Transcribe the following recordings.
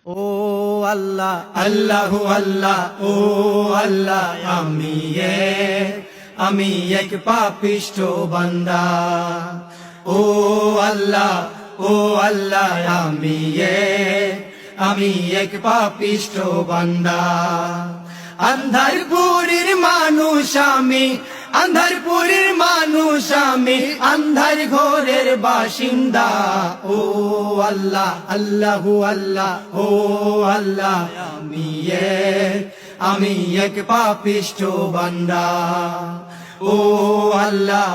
ও আল্লাহ আল্লাহু আল্লাহ ও আল্লাহ আমি এক পাপিষ্ঠ বান্দা। ও আল্লাহ আমি এক পাপিষ্ঠ বান্দা। আন্ধারপুরের মানুষ আমি, আন্ধারপুরের মানুষ আমি, আন্ধার ঘরের বাসিন্দা। ও আল্লাহ আল্লাহু আল্লাহ ও আল্লাহ আমি এক পাপিষ্ঠ বান্দা। ও আল্লাহ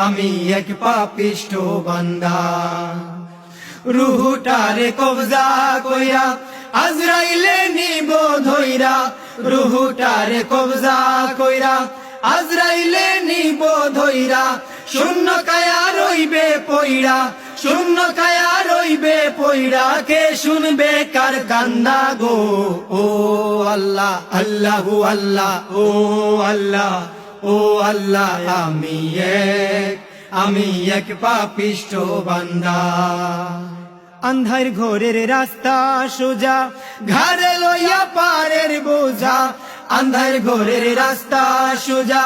আমি এক পাপিষ্ঠ বান্দা। রুহুটারে কবজা কইরা আজরাইলে নিব ধইরা, রুহুটারে কবজা কইরা আজরাইলে নিব ধইরা। শূন্য কায়া রইবে পইরা, শূন্য কায়া রইবে পইরা, কে শুনবে কার কান্না গো। ও আল্লাহ আল্লাহু আল্লাহ ও আল্লাহ আমি এক পাপিষ্ঠ বান্দা। আন্ধার ঘরের রাস্তা সোজা, ঘাড়ে লইয়া পারের বোঝা। আন্ধার ঘরের রাস্তা সোজা,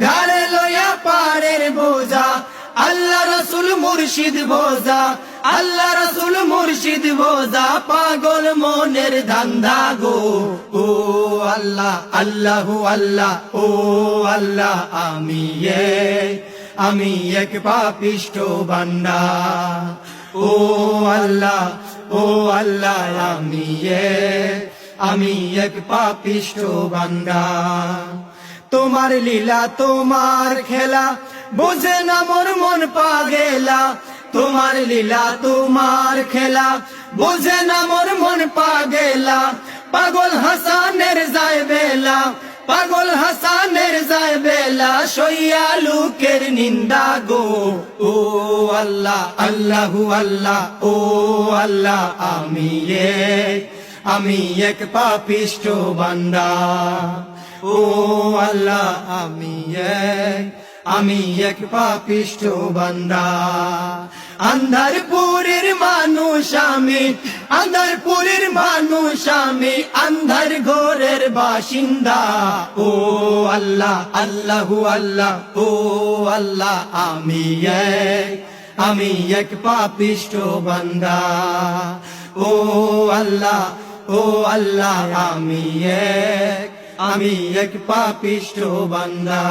ঘাড়ে লইয়া পারের বোঝা। আল্লাহ রসুল মুর্শিদ বোঝা, আল্লাহ রসুল মুর্শিদ বোঝা, পাগল মনের ধান্দা গো। ও আল্লাহ আল্লাহু আল্লাহ ও আল্লাহ আমি এক পাপিষ্ঠ বান্দা। ও আল্লাহ আমি এক পাপিষ্ঠ বান্দা। তোমার লীলা তোমার খেলা বুঝে না মোর মন পাগেলা। তোমার লীলা তোমার খেলা বুঝে না মোর মন পাগেলা। পাগল হাসানের যায় বেলা, পাগল হাসানের যায় বেলা, সইয়া লোকের নিন্দা গো। ও আল্লাহ আল্লাহু আল্লাহ ও আল্লাহ আমি এক পাপিষ্ঠ বান্দা। ও আল্লাহ আমি এক পাপিষ্ঠ বান্দা। আন্ধারপুরের মানুষ আমি, আন্ধারপুরের মানুষ আমি, আন্ধার ঘরের বাসিন্দা। ও আল্লাহ আল্লাহু আল্লাহ ও আল্লাহ আমি এক পাপিষ্ঠ বান্দা। ও আল্লাহ আমি এক পাপিষ্ঠ বান্দা।